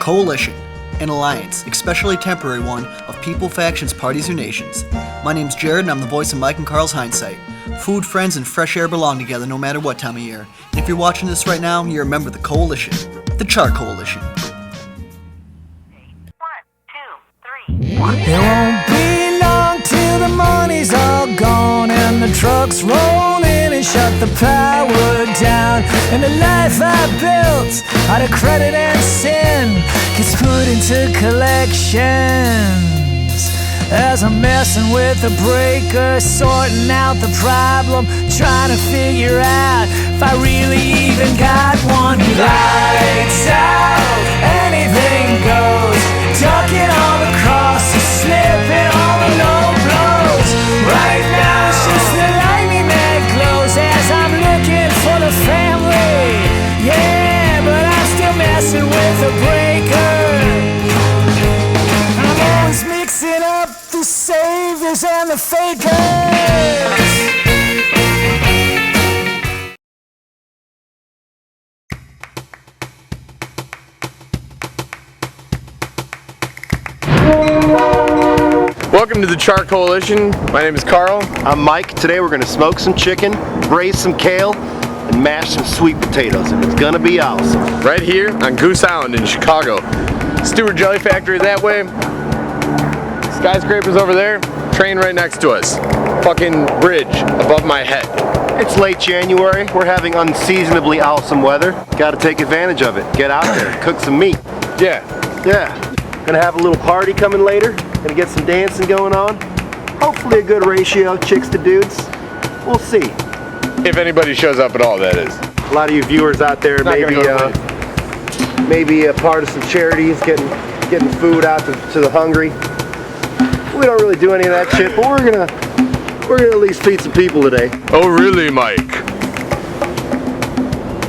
Char-Coalition, an alliance, especially temporary one, of people, factions, parties, or nations. My name's Jared and I'm the voice of Mike and Karl's hindsight. Food, friends, and fresh air belong together no matter what time of year. And if you're watching this right now, you're a member of the Coalition, the Char-Coalition. 1, 2, 3. It won't be long till the money's all gone and the trucks roll in and shut the power down, and the life I built out of credit and sin gets put into collections. As I'm messing with the breaker, sorting out the problem, trying to figure out if I really even got one. Lights out, anything goes, ducking all the crosses, slipping all the low blows. Right now it's just the lightning that glows as I'm looking for the family. Yeah, but I'm still messing with the breaker. I'm always mixing up the saviors and the fakers. Welcome to the Char-Coalition. My name is Karl. I'm Mike. Today we're going to smoke some chicken, braise some kale, and mash some sweet potatoes, and it's going to be awesome. Right here on Goose Island in Chicago. Stewart Jelly Factory that way. Skyscrapers over there. Train right next to us. Fucking bridge above my head. It's late January. We're having unseasonably awesome weather. Got to take advantage of it. Get out there, cook some meat. Yeah. Gonna have a little party coming later. Gonna get some dancing going on. Hopefully a good ratio, chicks to dudes. We'll see. If anybody shows up at all, that is. A lot of you viewers out there maybe a part of some charities, getting food out to the hungry. We don't really do any of that shit, but we're gonna at least feed some people today. Oh really, Mike?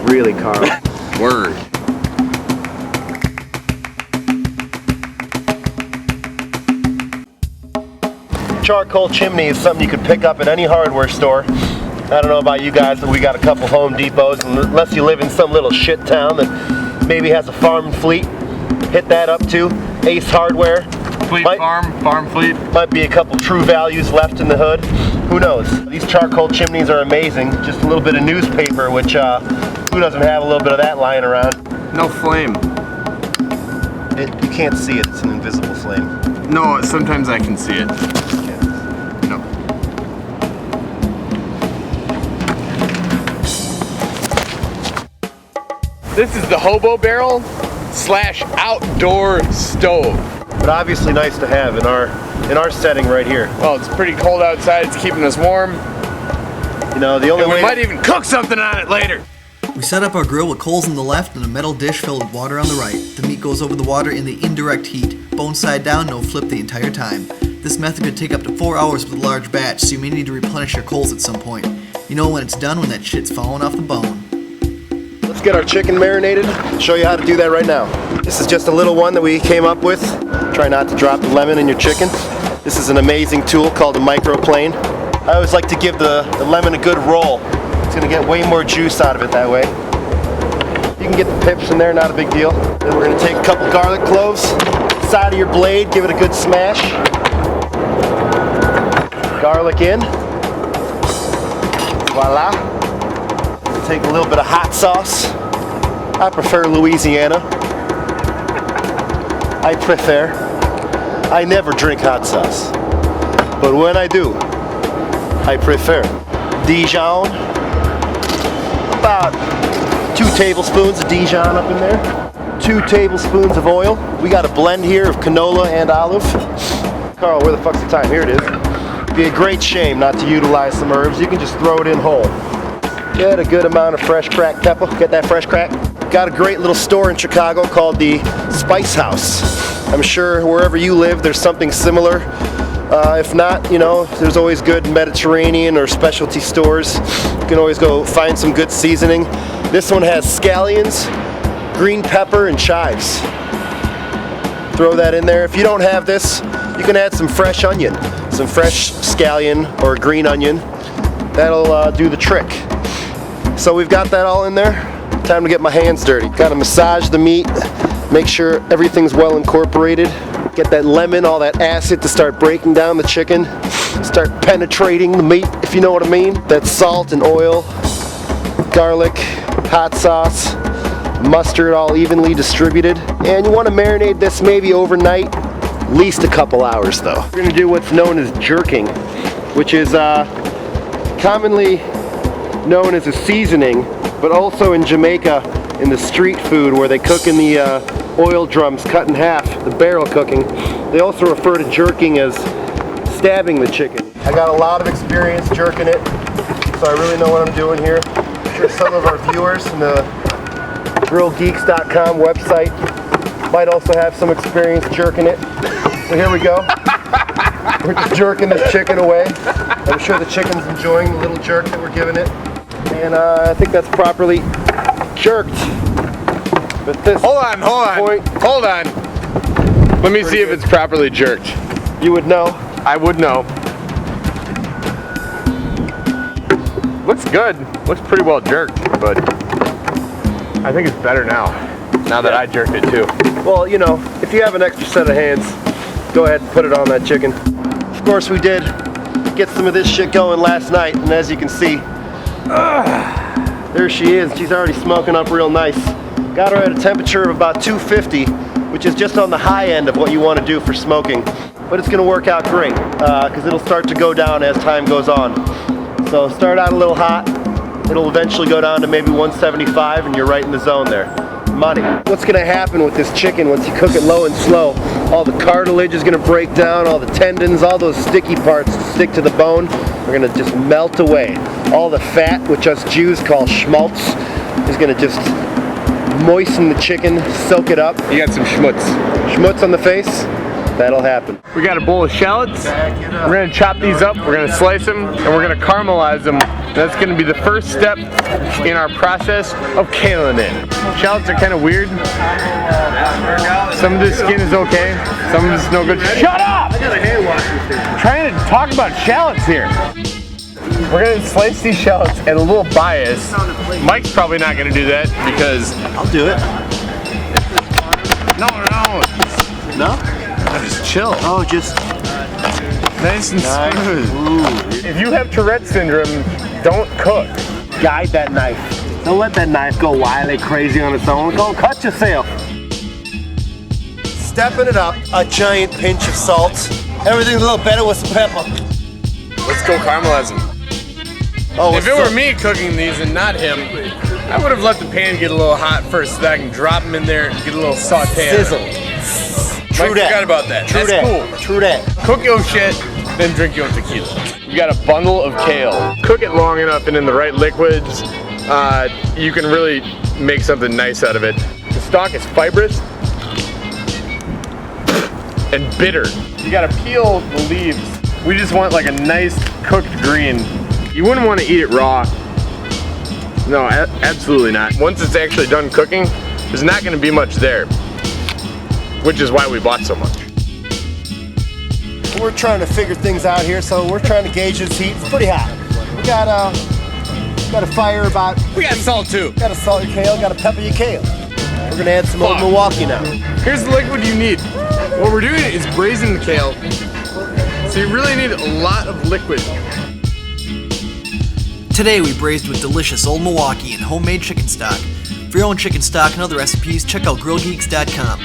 Really, Karl. Word. Charcoal chimney is something you could pick up at any hardware store. I don't know about you guys, but we got a couple Home Depots, and unless you live in some little shit town that maybe has a farm fleet, hit that up too. Ace Hardware. Farm fleet. Might be a couple True Values left in the hood. Who knows? These charcoal chimneys are amazing. Just a little bit of newspaper, which who doesn't have a little bit of that lying around? No flame. You can't see it, it's an invisible flame. No, sometimes I can see it. No. This is the hobo barrel / outdoor stove. But obviously nice to have in our setting right here. Well, it's pretty cold outside. It's keeping us warm. You know, the only and we way might even cook something on it later. We set up our grill with coals on the left and a metal dish filled with water on the right. The meat goes over the water in the indirect heat, bone side down, no flip the entire time. This method could take up to 4 hours with a large batch, so you may need to replenish your coals at some point. You know when it's done when that shit's falling off the bone. Let's get our chicken marinated. I'll show you how to do that right now. This is just a little one that we came up with. Try not to drop the lemon in your chicken. This is an amazing tool called a microplane. I always like to give the lemon a good roll. It's gonna get way more juice out of it that way. You can get the pips in there, not a big deal. Then we're gonna take a couple garlic cloves, side of your blade, give it a good smash. Garlic in. Voila. Take a little bit of hot sauce. I prefer Louisiana. I never drink hot sauce. But when I do, I prefer Dijon. About 2 tablespoons of Dijon up in there. 2 tablespoons of oil. We got a blend here of canola and olive. Karl, where the fuck's the time? Here it is. It'd be a great shame not to utilize some herbs. You can just throw it in whole. Get a good amount of fresh cracked pepper. Get that fresh crack. Got a great little store in Chicago called the Spice House. I'm sure wherever you live there's something similar. If not, you know, there's always good Mediterranean or specialty stores. You can always go find some good seasoning. This one has scallions, green pepper, and chives. Throw that in there. If you don't have this, you can add some fresh onion, some fresh scallion or green onion. That'll do the trick. So we've got that all in there. Time to get my hands dirty. Gotta massage the meat Make sure everything's well incorporated. Get that lemon, all that acid to start breaking down the chicken. Start penetrating the meat, if you know what I mean. That salt and oil, garlic, hot sauce, mustard all evenly distributed. And you want to marinate this maybe overnight, at least a couple hours though. We're going to do what's known as jerking, which is commonly known as a seasoning, but also in Jamaica in the street food where they cook in the oil drums cut in half, the barrel cooking. They also refer to jerking as stabbing the chicken. I got a lot of experience jerking it, so I really know what I'm doing here. I'm sure some of our viewers from the grillgeeks.com website might also have some experience jerking it. So here we go. We're just jerking this chicken away. I'm sure the chicken's enjoying the little jerk that we're giving it. And I think that's properly jerked. But this Hold on. Let me see if it's properly jerked. You would know. I would know. Looks good. Looks pretty well jerked, but I think it's better now that I jerked it too. Well, you know, if you have an extra set of hands, go ahead and put it on that chicken. Of course, we did get some of this shit going last night, and as you can see, there she is. She's already smoking up real nice. Got her at a temperature of about 250, which is just on the high end of what you want to do for smoking. But it's going to work out great, because it'll start to go down as time goes on. So start out a little hot, it'll eventually go down to maybe 175, and you're right in the zone there. Money. What's going to happen with this chicken once you cook it low and slow? All the cartilage is going to break down, all the tendons, all those sticky parts that stick to the bone are going to just melt away. All the fat, which us Jews call schmaltz, is going to just moisten the chicken, soak it up. You got some schmutz. Schmutz on the face? That'll happen. We got a bowl of shallots. We're going to chop these up, we're going to slice them, and we're going to caramelize them. That's going to be the first step in our process of kaling it. Shallots are kind of weird. Some of the skin is okay, some of it's no good. Shut up! I'm trying to talk about shallots here. We're going to slice these shallots at a little bias. Mike's probably not going to do that because... I'll do it. No. No? Just chill. Oh, just... Nice and smooth. Ooh. If you have Tourette syndrome, don't cook. Guide that knife. Don't let that knife go wildly crazy on its own. Go cut yourself. Stepping it up, a giant pinch of salt. Everything's a little better with some pepper. Let's go caramelize them. Oh, if it were me cooking these and not him, I would have let the pan get a little hot first so that I can drop them in there and get a little saute. Sizzle. True Mike that. forgot about that. True That's that. cool. True that. Cook your shit, then drink your tequila. You got a bundle of kale. Cook it long enough and in the right liquids, you can really make something nice out of it. The stalk is fibrous and bitter. You gotta peel the leaves. We just want like a nice cooked green. You wouldn't want to eat it raw. No, absolutely not. Once it's actually done cooking, there's not gonna be much there, which is why we bought so much. We're trying to figure things out here, so we're trying to gauge this heat. It's pretty hot. We got a fire about... We got salt too. Got to salt your kale, got to pepper your kale. We're gonna add some Old Milwaukee now. Here's the liquid you need. What we're doing is braising the kale, so you really need a lot of liquid. Today we braised with delicious Old Milwaukee and homemade chicken stock. For your own chicken stock and other recipes, check out grillgeeks.com.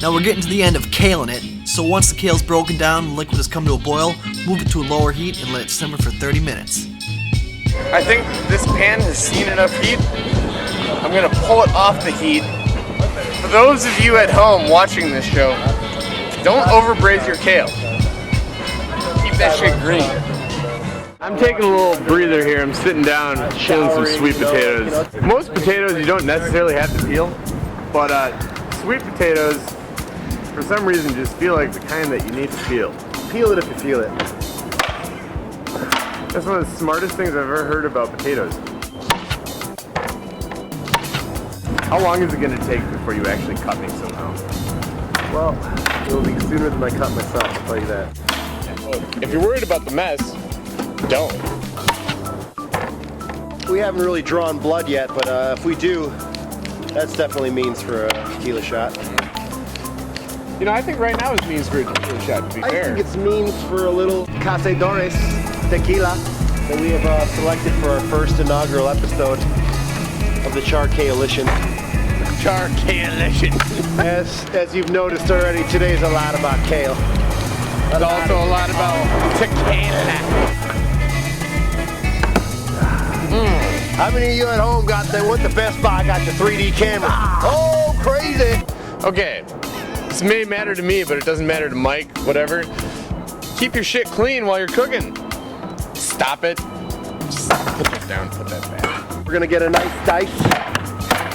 Now we're getting to the end of kaling it, so once the kale's broken down and the liquid has come to a boil, move it to a lower heat and let it simmer for 30 minutes. I think this pan has seen enough heat. I'm gonna pull it off the heat. For those of you at home watching this show, don't overbraise your kale. Keep that shit green. I'm taking a little breather here. I'm sitting down, chilling some sweet potatoes. Most potatoes you don't necessarily have to peel, but sweet potatoes, for some reason, just feel like the kind that you need to peel. Peel it if you feel it. That's one of the smartest things I've ever heard about potatoes. How long is it going to take before you actually cut me somehow? Well, it'll be sooner than I cut myself, I'll tell you that. If you're worried about the mess, don't. We haven't really drawn blood yet, but if we do, That's definitely means for a tequila shot. You know, I think right now is means for a tequila shot, to be I fair. think it's means for a little Cazadores tequila that we have selected for our first inaugural episode of the Char-Coalition. Char-Coalition. As you've noticed already, today's a lot about kale. It's also a lot about tequila. How many of you at home went to Best Buy, got your 3D camera? Oh, crazy! Okay, this may matter to me, but it doesn't matter to Mike, whatever. Keep your shit clean while you're cooking. Stop it. Just put that down, put that back. We're gonna get a nice dice.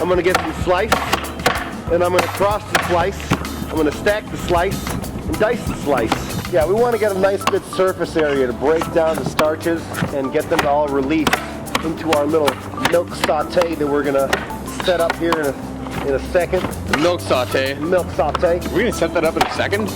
I'm gonna get some slice, and I'm gonna cross the slice. I'm gonna stack the slice and dice the slice. Yeah, we wanna get a nice good surface area to break down the starches and get them to all release into our little milk saute that we're gonna set up here in a second. Milk saute. Milk saute, We're gonna set that up in a second.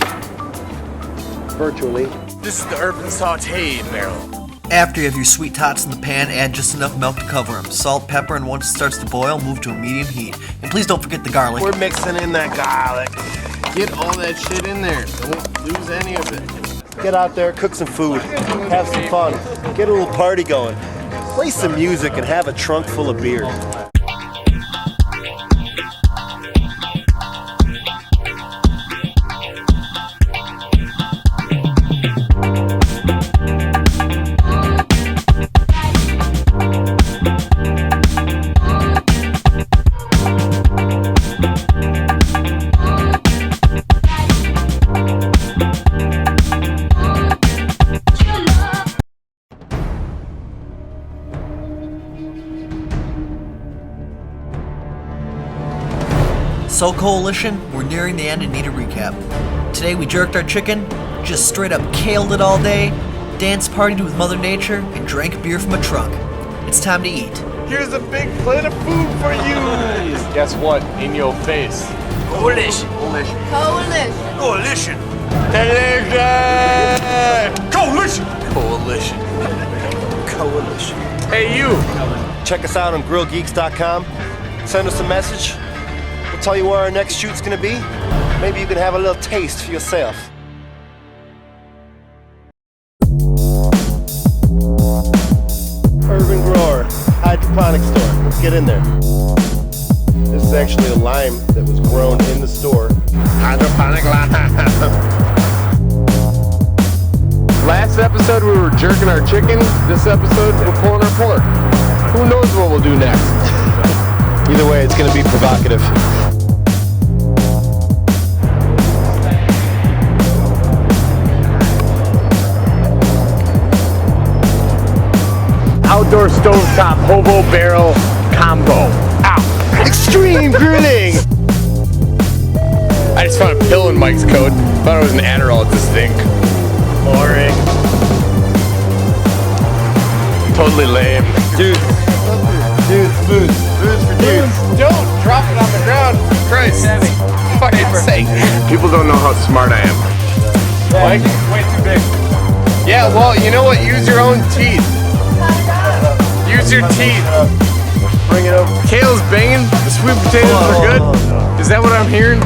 virtually. This is the urban saute barrel. After you have your sweet tots in the pan, add just enough milk to cover them. Salt, pepper, and once it starts to boil, move to a medium heat. And please don't forget the garlic. We're mixing in that garlic. Get all that shit in there. Don't lose any of it. Get out there, cook some food, have some fun, get a little party going. Play some music and have a trunk full of beer. So Coalition, we're nearing the end and need a recap. Today we jerked our chicken, just straight up kaled it all day, dance partied with Mother Nature, and drank beer from a trunk. It's time to eat. Here's a big plate of food for you. Guess what? In your face. Coalition. Coalition. Coalition. Coalition. Coalition. Coalition. Hey, you. Check us out on grillgeeks.com. Send us a message. We'll tell you where our next shoot's gonna be. Maybe you can have a little taste for yourself. Urban Grower Hydroponic Store. Let's get in there. This is actually a lime that was grown in the store. Hydroponic lime. Last episode we were jerking our chicken. This episode we're pulling our puller. Who knows what we'll do next? Either way, it's gonna be provocative. Outdoor stovetop hobo barrel combo. Ow! Extreme grilling! I just found a pill in Mike's coat. Thought it was an Adderall at this thing. Boring. Totally lame. Dude, booze for dudes. Don't drop it on the ground, for Christ. Fucking sake. People don't know how smart I am. Mike? Way too big. Yeah, well, you know what? Use your own teeth. Use your teeth. Bring it over. Kale's banging. The sweet potatoes are good. Is that what I'm hearing?